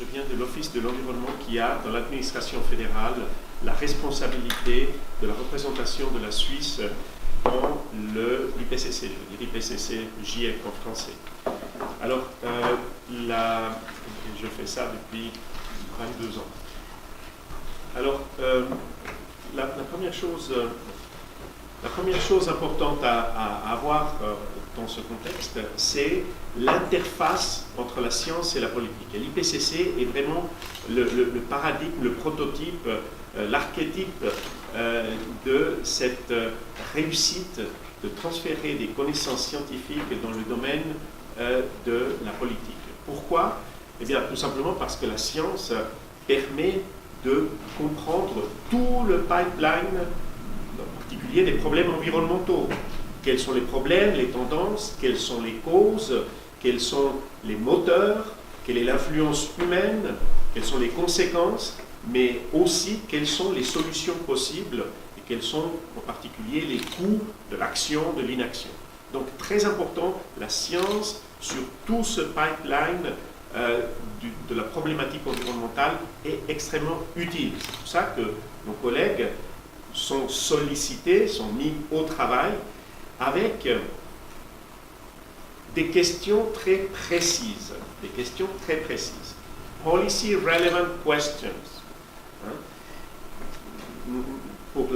je viens de l'Office de l'environnement qui a dans l'administration fédérale la responsabilité de la représentation de la Suisse dans l'IPCC, je veux dire IPCC GIEC en français. Alors, je fais ça depuis 22 ans. Alors, la première chose importante à avoir dans ce contexte, c'est l'interface entre la science et la politique. Et l'IPCC est vraiment le paradigme, le prototype, l'archétype de cette réussite de transférer des connaissances scientifiques dans le domaine de la politique. Pourquoi? Eh bien, tout simplement parce que la science permet de comprendre tout le pipeline, en particulier des problèmes environnementaux. Quels sont les problèmes, les tendances, quelles sont les causes, quels sont les moteurs, quelle est l'influence humaine, quelles sont les conséquences, mais aussi quelles sont les solutions possibles et quels sont en particulier les coûts de l'action, de l'inaction. Donc très important, la science sur tout ce pipeline de la problématique environnementale est extrêmement utile. C'est pour ça que nos collègues sont sollicités, sont mis au travail avec des questions très précises. Des questions très précises. Policy relevant questions. Pour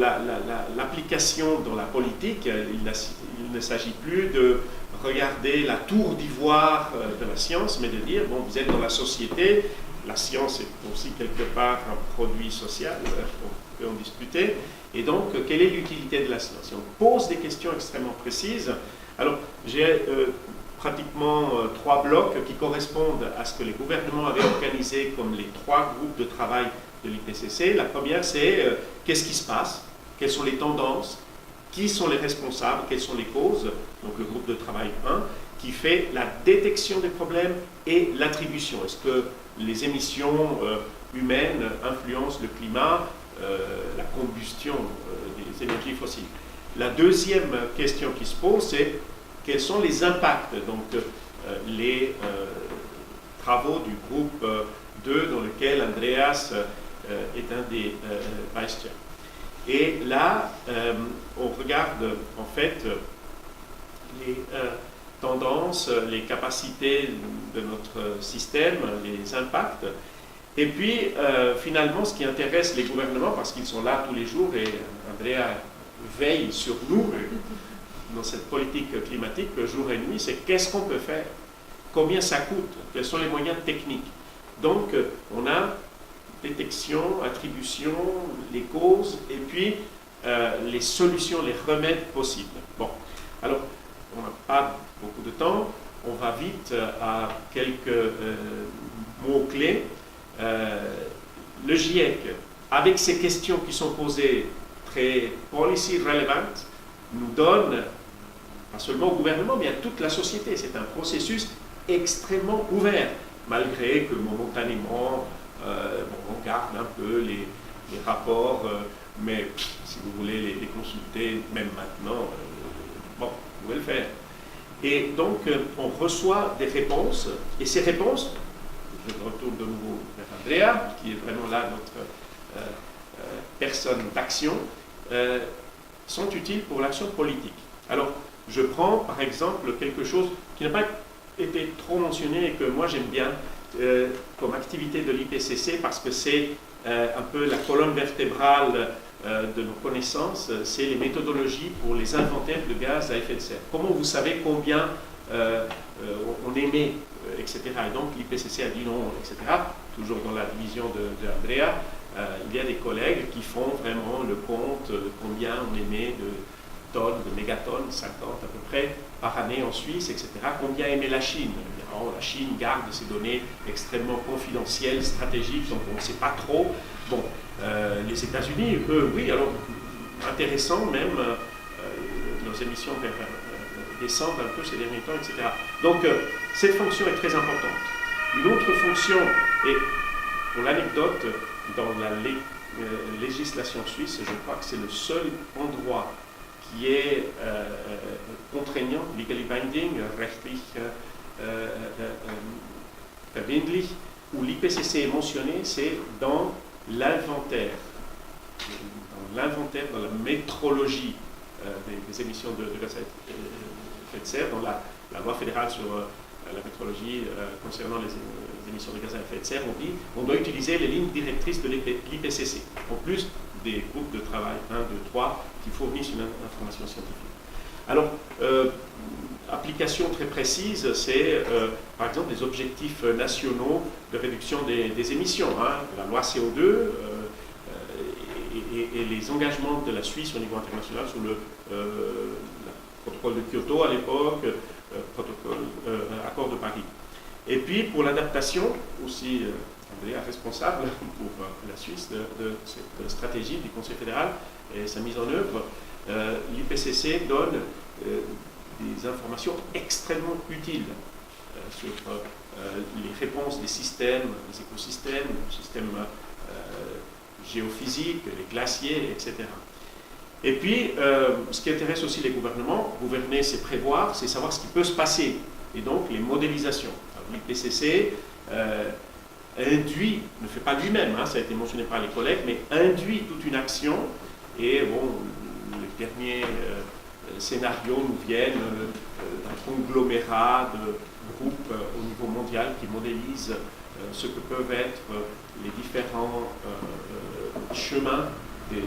l'application dans la politique, il ne s'agit plus de regarder la tour d'ivoire de la science, mais de dire, bon, vous êtes dans la société, la science est aussi quelque part un produit social, on peut en discuter, et donc, quelle est l'utilité de la science? Et on pose des questions extrêmement précises. Alors, j'ai pratiquement 3 blocs qui correspondent à ce que les gouvernements avaient organisé comme les 3 groupes de travail de l'IPCC. La première, c'est qu'est-ce qui se passe, quelles sont les tendances, qui sont les responsables, quelles sont les causes. Donc le groupe de travail 1 qui fait la détection des problèmes et l'attribution. Est-ce que les émissions humaines influencent le climat, la combustion des énergies fossiles? La deuxième question qui se pose, c'est quels sont les impacts, donc les travaux du groupe 2 dans lequel Andreas est un des vice-chairs. Et là, on regarde en fait les tendances, les capacités de notre système, les impacts. Et puis, finalement, ce qui intéresse les gouvernements, parce qu'ils sont là tous les jours, et Andrea veille sur nous dans cette politique climatique jour et nuit, c'est qu'est-ce qu'on peut faire, combien ça coûte, quels sont les moyens techniques. Donc, on a détection, attribution, les causes, et puis les solutions, les remèdes possibles. Bon, alors, on n'a pas beaucoup de temps, on va vite à quelques mots-clés. Le GIEC, avec ces questions qui sont posées très policy relevant, nous donne, pas seulement au gouvernement, mais à toute la société. C'est un processus extrêmement ouvert, malgré que momentanément, on garde un peu les rapports, mais si vous voulez les consulter, même maintenant, bon, vous pouvez le faire. Et donc, on reçoit des réponses, et ces réponses, je retourne de nouveau vers Andrea, qui est vraiment là notre personne d'action, sont utiles pour l'action politique. Alors, je prends par exemple quelque chose qui n'a pas été trop mentionné et que moi j'aime bien comme activité de l'IPCC parce que c'est un peu la colonne vertébrale de nos connaissances, c'est les méthodologies pour les inventaires de gaz à effet de serre. Comment vous savez combien on émet, etc. Et donc l'IPCC a dit non, etc. Toujours dans la division de Andrea, il y a des collègues qui font vraiment le compte de combien on émet de tonnes, de mégatonnes, 50 à peu près, par année en Suisse, etc. Combien émet la Chine? Alors, la Chine garde ces données extrêmement confidentielles, stratégiques, donc on ne sait pas trop. Bon, les États-Unis, eux, oui, alors intéressant même, nos émissions descendent un peu ces derniers temps, etc. Donc, cette fonction est très importante. Une autre fonction, et pour l'anecdote, dans la législation suisse, je crois que c'est le seul endroit qui est contraignant, legally binding, rechtlich verbindlich, où où l'IPCC est mentionné, c'est dans l'inventaire, dans la métrologie des émissions de gaz à effet de serre, dans la loi fédérale sur la métrologie concernant les émissions de gaz à effet de serre. On dit qu'on doit utiliser les lignes directrices de l'IPCC, en plus des groupes de travail 1, 2, 3 qui fournissent une information scientifique. Alors, application très précise, c'est par exemple les objectifs nationaux de réduction des émissions, la loi CO2 et les engagements de la Suisse au niveau international sur le protocole de Kyoto à l'époque, accord de Paris. Et puis pour l'adaptation, aussi responsable pour la Suisse de cette stratégie du Conseil fédéral et sa mise en œuvre, l'IPCC donne des informations extrêmement utiles sur les réponses des systèmes, des écosystèmes, des systèmes géophysiques, les glaciers, etc. Et puis, ce qui intéresse aussi les gouvernements, gouverner c'est prévoir, c'est savoir ce qui peut se passer, et donc les modélisations. L'IPCC induit, ne fait pas lui-même, ça a été mentionné par les collègues, mais induit toute une action, et bon, les derniers scénarios nous viennent d'un conglomérat de groupes au niveau mondial qui modélisent ce que peuvent être les différents chemins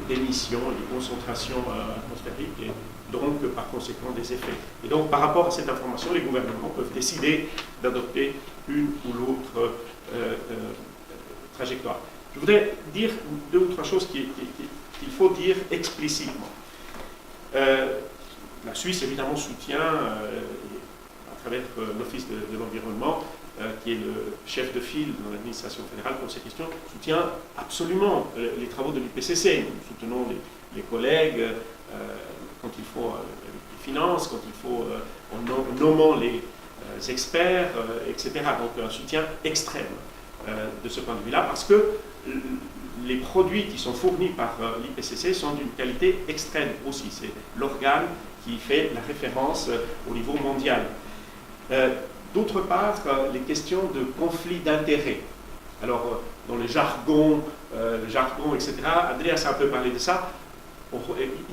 d'émissions, les concentrations atmosphériques et donc par conséquent des effets. Et donc par rapport à cette information, les gouvernements peuvent décider d'adopter une ou l'autre trajectoire. Je voudrais dire deux ou trois choses qu'il faut dire explicitement. La Suisse évidemment soutient, à travers l'Office de l'environnement, qui est le chef de file dans l'administration fédérale pour ces questions, soutient absolument les travaux de l'IPCC. Nous soutenons les collègues quand il faut les finances, quand il faut en nommant les experts, etc. Donc un soutien extrême de ce point de vue-là, parce que les produits qui sont fournis par l'IPCC sont d'une qualité extrême aussi. C'est l'organe qui fait la référence au niveau mondial. D'autre part, les questions de conflit d'intérêts. Alors, dans le jargon, etc., Andreas a un peu parlé de ça.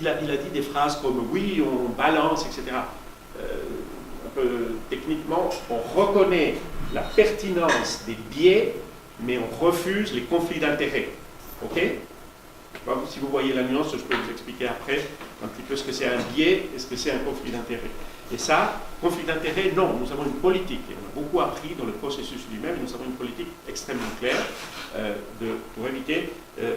Il a dit des phrases comme « oui, on balance », etc. Un peu techniquement, on reconnaît la pertinence des biais, mais on refuse les conflits d'intérêts. OK ? Si vous voyez la nuance, je peux vous expliquer après un petit peu ce que c'est un biais et ce que c'est un conflit d'intérêts. Et ça, conflit d'intérêts, non, nous avons une politique. Et on a beaucoup appris dans le processus lui-même, nous avons une politique extrêmement claire pour éviter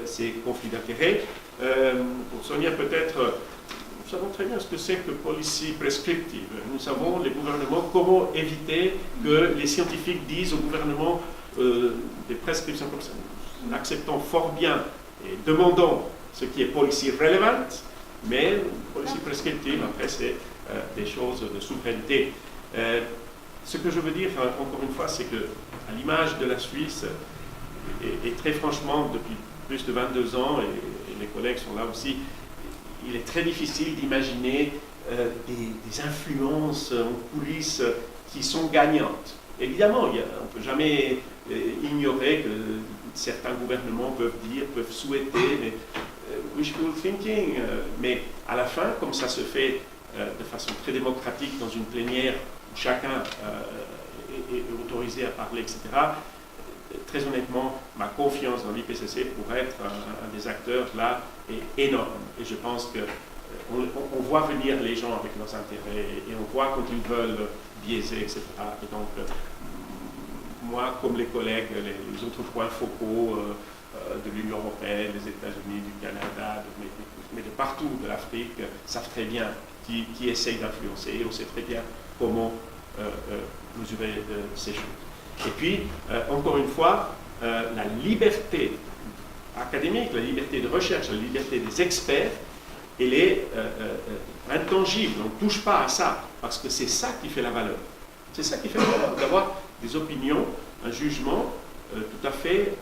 ces conflits d'intérêts. Pour Sonia, peut-être, nous savons très bien ce que c'est que policy prescriptive. Nous savons, les gouvernements, comment éviter que les scientifiques disent au gouvernement des prescriptions comme ça. Nous acceptons fort bien et demandons ce qui est policy relevant, mais policy prescriptive, après, c'est des choses de souveraineté. Ce que je veux dire, encore une fois, c'est que, à l'image de la Suisse, et très franchement, depuis plus de 22 ans, et mes collègues sont là aussi, il est très difficile d'imaginer des influences en coulisses qui sont gagnantes. Évidemment, on ne peut jamais ignorer que certains gouvernements peuvent souhaiter, mais wishful thinking, mais à la fin, comme ça se fait de façon très démocratique dans une plénière où chacun est autorisé à parler, etc., très honnêtement, ma confiance dans l'IPCC pour être un des acteurs là est énorme. Et je pense qu'on voit venir les gens avec leurs intérêts et on voit quand ils veulent biaiser, etc. Et donc, moi, comme les collègues, les autres points focaux de l'Union européenne, des États-Unis, du Canada, mais de partout, de l'Afrique, savent très bien qui essayent d'influencer et on sait très bien comment mesurer ces choses. Et puis, encore une fois, la liberté académique, la liberté de recherche, la liberté des experts, elle est intangible. On ne touche pas à ça, parce que c'est ça qui fait la valeur. C'est ça qui fait la valeur, d'avoir des opinions, un jugement tout à fait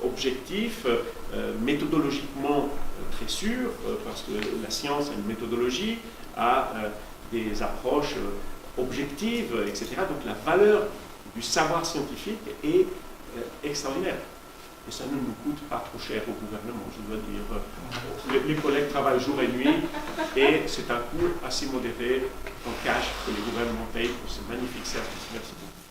objectif, méthodologiquement très sûr, parce que la science a une méthodologie, a des approches objectives, etc. Donc la valeur du savoir scientifique est extraordinaire. Et ça ne nous coûte pas trop cher au gouvernement, je dois dire. Les collègues travaillent jour et nuit et c'est un coût assez modéré en cash que les gouvernements payent pour ce magnifique service. Merci beaucoup.